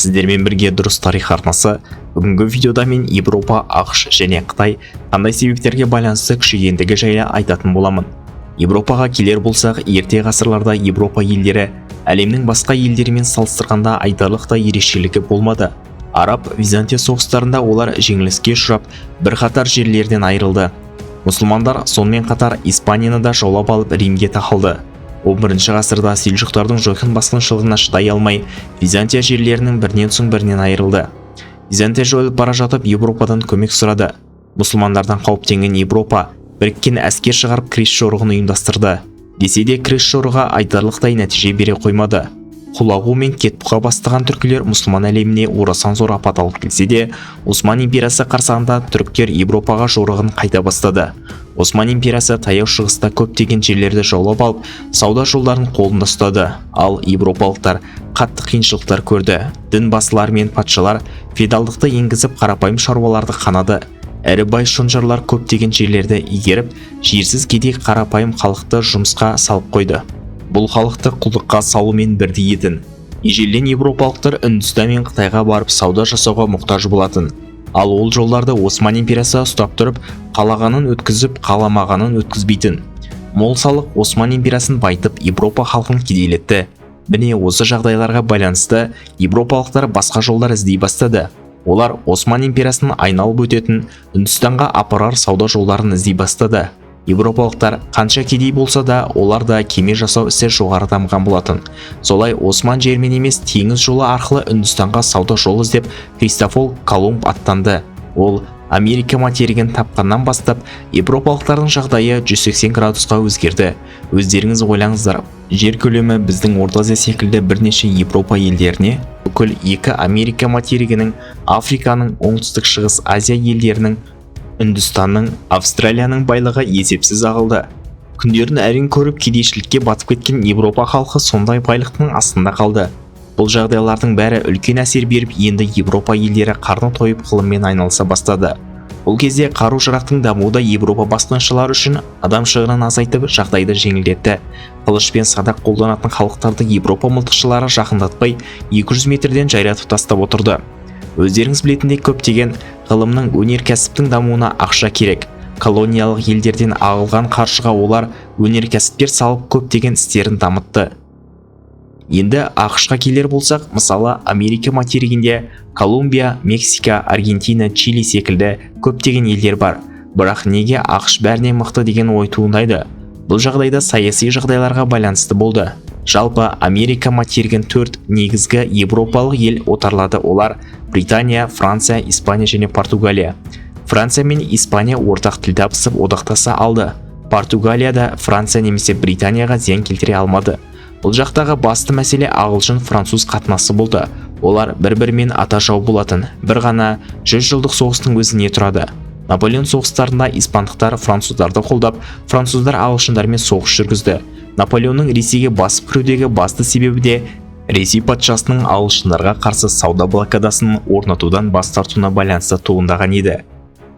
Сіздермен бірге дұрыс тарих арнасы. Бүгінгі видеода мен Европа, ақш және Қытай қандай себептерге байланысты күшейгендігі жайлы айтатын боламын. Европаға келер болсақ, ерте ғасырларда Европа елдері әлемнің басқа елдерімен салыстырғанда айтарлықтай ерекшелігі болмады. Араб Византия соғыстарында олар жеңіліске ұшырап, бірқатар жерлерден айырылды. Мұсылмандар сонымен қатар Испанияны да жаулап алып Римге тақалды. 11 ғасырда селжұқтардың жойқын басқыншылығына шыдай алмай, Византия жерлерінің бірінен соң бірінен айырылды. Византия жойылып бара жатып Европадан көмек сұрады. Мұсылмандардан қауіптенген Европа біріккен әскер шығарып крес жорығын ұйымдастырды. Десе де крес жорығы айтарлықтай нәтиже бере қоймады. Құлағу мен кетбұқа бастаған түркілер мұсылман әлеміне орасан зор апат алып келсе де, Осман империясы қарсаңында түріктер Европаға жорығын қайта бастады. Осман империясы таяу шығыста көптеген жерлерді жаулап алып, сауда жолдарын қолында ұстады. Ал европалықтар қатты қиыншылықтар көрді. Дін басылар мен патшалар феодалдықты енгізіп қарапайым шаруаларды қанады. Әрі бай шонжарлар көптеген жерлерді игеріп, жерсіз кедей қарапайым халықты жұмысқа салып қойды. Бұл халықты құлдыққа салумен бірдей етін. Ежелден европалықтар Үндістан мен Қытайға барып сауда жасауға мұқтаж болатын. Ал ол жолдарды Осман империясы ұстап тұрып, қалағанын өткізіп, қаламағанын өткізбейтін. Мол салық Осман империясын байтып, Европа халқын кедейлетті. Міне осы жағдайларға байланысты европалықтар басқа жолдар іздей бастады. Олар Осман империясының айналып өтетін Үндістанға апарар сауда жолдарын іздей бастады. Европалықтар қанша кедей болса да, олар да кеме жасау ісі жоғары дамыған болатын. Солай Осман жермен емес, теңіз жолы арқылы Үндістанға сауда жолы іздеп Кристофор Колумб аттанды. Ол Америка материгін тапқаннан бастап, европалықтардың жағдайы 180 градусқа өзгерді. Өздеріңіз ойлаңыздар, жер көлемі біздің Орта Азия секілді бірнеше Европа елдеріне, бүкіл екі Америка материгінің, Африканың, оңтүстік шығыс Азия елдерінің, Үндістанның, Австралияның байлығы есепсіз ағылды. Күндерін әрең көріп кедейшілікке батып кеткен Европа халқы сондай байлықтың астында қалды. Бұл жағдайлардың бәрі үлкен әсер беріп, енді Европа елдері қарны тойып ғылыммен айналыса бастады. Бұл кезде қару-жарақтың дамуы да Европа басқыншылары үшін адам шығынын азайтып, жағдайды жеңілдетті. Қылыш пен садақ қолданатын халықтарды Европа мылтықшылары жақындатпай 200 метрден жайратып тастап отырды. Өздеріңіз білетіндей көптеген ғылымның, өнеркәсіптің дамуына ақша керек. Колониялық елдерден ағылған қаржыға олар өнеркәсіптер салып көптеген істерін дамытты. Енді ақшқа келер болсақ, мысалы Америка материгінде Колумбия, Мексика, Аргентина, Чили секілді көптеген елдер бар. Бірақ неге ақш бәріне мықты деген ой туындайды? Бұл жағдайда саяси жағдайларға байланысты болды. Жалпы Америка материгін 4 негізгі европалық ел отарлады. Олар Британия, Франция, Испания және Португалия. Франция мен Испания ортақ тіл табысып одақтаса алды. Португалияда Франция немесе Британияға зиян келтіре алмады. Бұл жақтағы басты мәселе ағылшын-француз қатынасы болды. Олар бір-бірімен ата жау болатын. Бір ғана 100 жылдық соғыстың өзі не тұрады? Наполеон соғыстарында испандықтар француздарды қолдап, француздар ағылшындармен соғыс жүргізді. Наполеонның Ресейге басып кірудегі басты себебі де Ресей патшасының ағылшындарға қарсы сауда блокадасын орнатудан бас тартуына байланысты туындаған еді.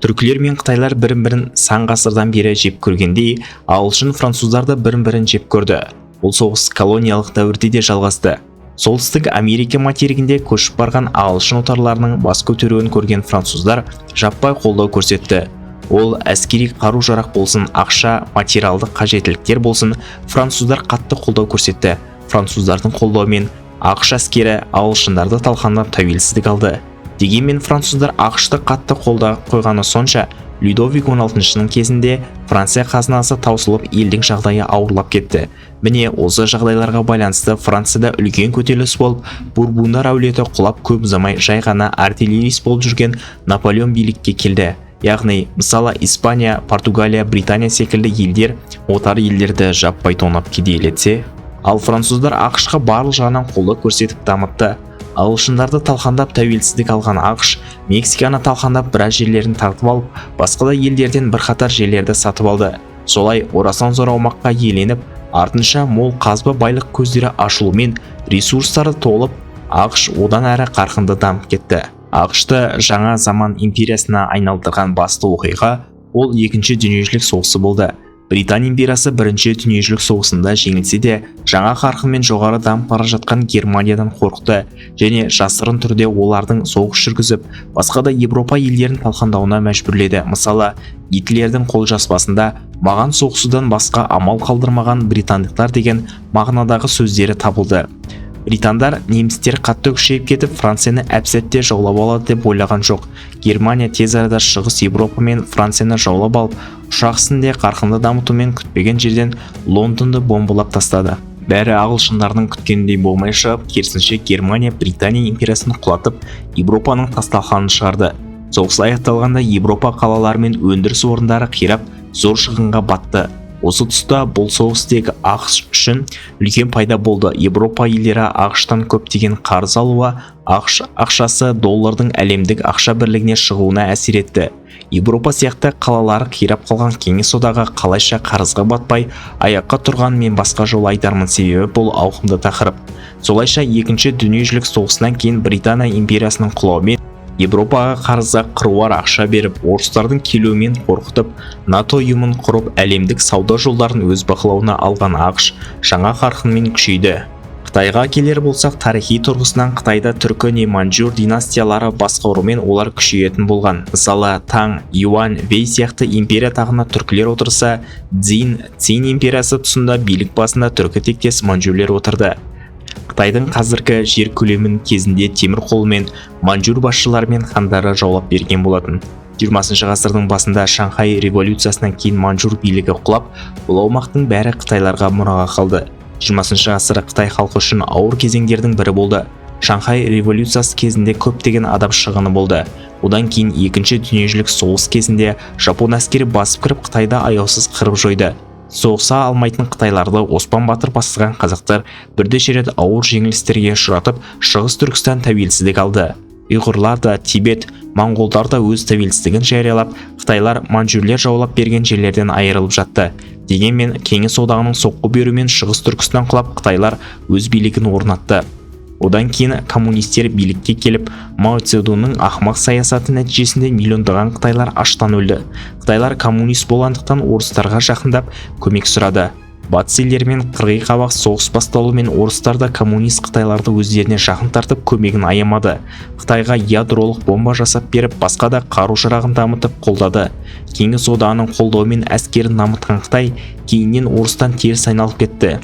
Түркілер мен Қытайлар бірін-бірін сан ғасырдан бері жеп көргендей, ағылшын-француздар да бірін-бірін жеп көрді. Бұл соғыс колониялық дәуірде де жалғасты. Солтүстік Америка материгінде көшіп барған ағылшын отарларының бас көтеруін көрген француздар жаппай қолдау көрсетті. Ол әскери қару-жарақ болсын, ақша, материалдық қажеттіліктер болсын, француздар қатты қолдау көрсетті. Француздардың қолдауымен ақш әскері ағылшындарды талқандап тәуелсіздік алды. Дегенмен француздар ақшты қатты қолдап қойғаны сонша, Людовик 16-шының кезінде Франция қазынасы таусылып, елдің жағдайы ауырлап кетті. Міне осы жағдайларға байланысты Францияда үлкен көтеріліс болып, Бурбондар әулеті құлап, көп ұзамай жай ғана артиллерист болып жүрген Наполеон билікке келді. Яғни, мысалы Испания, Португалия, Британия секілді елдер отар елдерді жаппай тонап кедейлетсе, ал француздар ақшқа барлық жағынан қолдау көрсетіп дамытты. Ағылшындарды талқандап тәуелсіздік алған ақш, Мексиканы талқандап біраз жерлерін тартып алып, басқа да елдерден бірқатар жерлерді сатып алды. Солай орасан зор аумаққа иеленіп, артынша мол қазба байлық көздері ашылуымен ресурстары толып, ақш одан әрі қарқынды дамып кетті. ақшты жаңа заман империясына айналдырған басты оқиға ол екінші дүниежүзілік соғысы болды. Британ империясы бірінші дүниежүзілік соғысында жеңілсе де, жаңа қарқынмен жоғары дамып бара жатқан Германиядан қорықты және жасырын түрде олардың соғыс жүргізіп, басқа да Европа елдерін талқандауына мәжбүрледі. Мысалы, Гитлердің қолжазбасында маған соғысудан басқа амал қалдырмаған британдықтар деген мағынадағы сөздері табылды. Британдар немістер қатты күшейіп кетіп, Францияны әп-сәтте жаулап алады деп ойлаған жоқ. Германия тез арада шығыс Европа мен Францияны жаулап алып, ұшақ үстінде қарқынды дамытумен күтпеген жерден Лондонды бомбалап тастады. Бәрі ағылшындардың күткеніндей болмай шығып, керісінше Германия Британия империясын құлатып, Европаның тасталқанын шығарды. Соғыс аяқталғанда Европа қалалары мен өндіріс орындары қирап, зор шығынға батты. Осы тұста бұл соғыстегі ақш үшін үлкен пайда болды. Европа елдері ақштан көптеген қарыз алуға, ақш ақшасы доллардың әлемдік ақша бірлігіне шығуына әсер етті. Европа сияқты қалалары қирап қалған Кеңес одағы қалайша қарызға батпай аяққа тұрған мен басқа жол айтармын, себебі бұл ауқымды тақырып. Солайша екінші дүниежүзілік соғысынан кейін Британия империясының құлауымен Европаға қарызға қыруар ақша беріп, орыстардың келуімен қорқытып, НАТО ұйымын құрып, әлемдік сауда жолдарын өз бақылауына алған ақш жаңа қарқынмен күшейді. Қытайға келер болсақ, тарихи тұрғысынан Қытайда түркі не маньчжур династиялары басқаруымен олар күшейетін болған. Мысалы, Таң, Юань, Вэй сияқты империя тағына түркілер отырса, Цин империясы тұсында билік басында түркі тектес маньчжурлер отырды. Қытайдың қазіргі жер көлемін кезінде темір қолмен маньчжур басшылары мен хандары жаулап берген болатын. 20 ғасырдың басында Шанхай революциясынан кейін маньчжур билігі құлап, бұл аумақтың бәрі қытайларға мұраға қалды. 20 ғасыр Қытай халқы үшін ауыр кезеңдердің бірі болды. Шанхай революциясы кезінде көптеген адам шығыны болды. Одан кейін екінші дүниежүзілік соғыс кезінде Жапон әскері басып кіріп Қытайда аяусыз қырып жойды. Соғыса алмайтын қытайларды Оспан батыр бастаған қазақтар бірнеше рет ауыр жеңілістерге ұшыратып, Шығыс Түркістан тәуелсіздік алды. Ұйғырлар да, Тибет, моңғолдар да өз тәуелсіздігін жариялап, қытайлар маньчжурлер жаулап берген жерлерден айырылып жатты. Дегенмен Кеңес одағының соққы беруімен Шығыс Түркістан құлап, қытайлар өз билігін орнатты. Одан кейін коммунистер билікке келіп, Мао Цзедунның ақымақ саясаты нәтижесінде миллиондаған қытайлар аштан өлді. Қытайлар коммунист болғандықтан орыстарға жақындап көмек сұрады. Батыс елдерімен қырғи қабақ соғыс басталуымен орыстар да коммунист қытайларды өздеріне жақын тартып көмегін аямады. Қытайға ядролық бомба жасап беріп, басқа да қару-жарағын дамытып қолдады. Кеңес одағының қолдауымен әскерін дамытқан Қытай кейіннен орыстан теріс айналып кетті.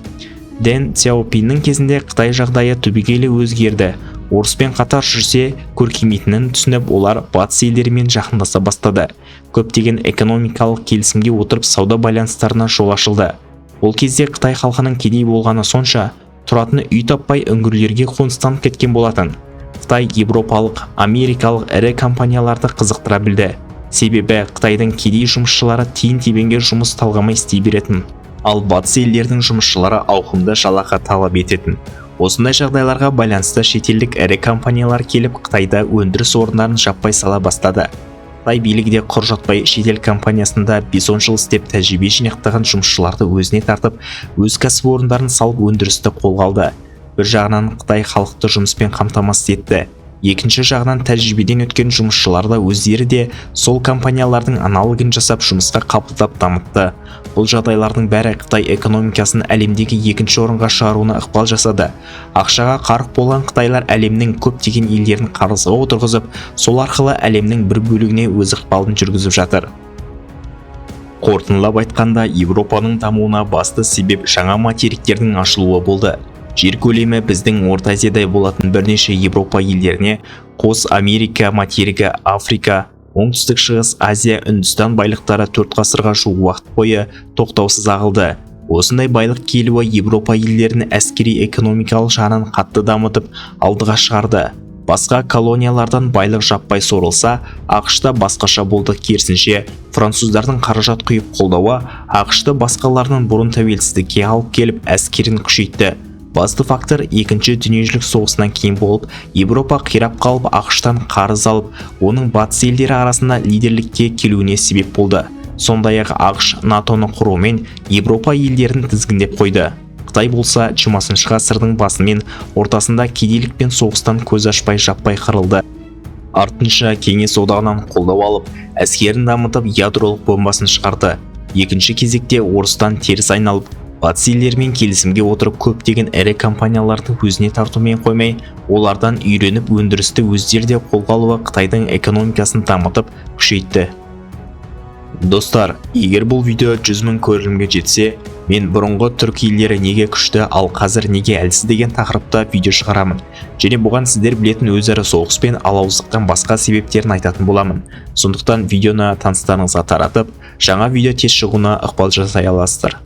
Дэн Цзяопиннің кезінде Қытай жағдайы түбегейлі өзгерді. Орыспен қатар жүрсе көркеймейтінін түсініп, олар батыс елдерімен жақындаса бастады. Көптеген экономикалық келісімге отырып сауда байланыстарына жол ашылды. Ол кезде Қытай халқының кедей болғаны сонша, тұратын үй таппай үңгірлерге қоныстанып кеткен болатын. Қытай европалық, америкалық ірі компанияларды қызықтыра білді. Себебі Қытайдың кедей жұмысшылары тиын-тебенге жұмыс талғамай істей беретін. Ал батыс елдердің жұмысшылары ауқымды жалақы талап ететін. Осындай жағдайларға байланысты шетелдік ірі компаниялар келіп, Қытайда өндіріс орындарын жаппай сала бастады. Қытай билігінде құр жатпай, шетел компаниясында 5-10 жыл істеп тәжірибе жинақтаған жұмысшыларды өзіне тартып, өз кәсіпорындарын салып өндірісті қолға алды. Бір жағынан Қытай халықты жұмыспен қамтамасыз етті. Екінші жағынан тәжірибеден өткен жұмысшылар да өздері де сол компаниялардың аналогын жасап жұмысқа қабылдап дамытты. Бұл жағдайлардың бәрі Қытай экономикасын әлемдегі екінші орынға шығаруына ықпал жасады. Ақшаға қарық болған қытайлар әлемнің көптеген елдерін қарызға отырғызып, сол арқылы әлемнің бір бөлігіне өз ықпалын жүргізіп жатыр. Қорытындылап айтқанда, Европаның дамуына басты себеп жаңа материктердің ашылуы болды. Жер көлемі біздің Орта Азиядай болатын бірнеше Европа елдеріне қос Америка материгі, Африка, Оңтүстік Шығыс Азия, Үндістан байлықтары 4 ғасырға жуық уақыт бойы тоқтаусыз ағылды. Осындай байлық келуі Европа елдерін әскери экономикалық жағынан қатты дамытып алдыға шығарды. Басқа колониялардан байлық жаппай сорылса, ақш-та басқаша болды. Керісінше, француздардың қаражат құйып қолдауы ақш-ты басқаларынан бұрын тәуелсіздікке алып келіп әскерін күшейтті. Басты фактор екінші дүниежүзілік соғысынан кейін болып, Европа қирап қалып, ақш-тан қарыз алып, оның батыс елдері арасында лидерлікке келуіне себеп болды. Сондай-ақ ақш НАТО-ны құруымен Европа елдерін тізгіндеп қойды. Қытай болса 20 ғасырдың басы мен ортасында кедейлік пен соғыстан көз ашпай жаппай қырылды. Артынша Кеңес одағынан қолдау алып, әскерін дамытып ядролық бомбасын шығарды. екінші кезекте орыстан теріс айналып, батыс елдерімен келісімге отырып көптеген ірі компанияларды өзіне тартумен қоймай, олардан үйреніп өндірісті өздері де қолға алуы Қытайдың экономикасын дамытып күшейтті. Достар, егер бұл видео 100 000 көрілімге жетсе, мен бұрынғы түрік елдері неге күшті, ал қазір неге әлсіз деген тақырыпта видео шығарамын. Және бұған сіздер білетін өзара соғыс пен алауыздықтан басқа себептерін айтатын боламын. Сондықтан видеоны таныстарыңызға таратып, жаңа видео тез шығуына ықпал жасай аласыздар.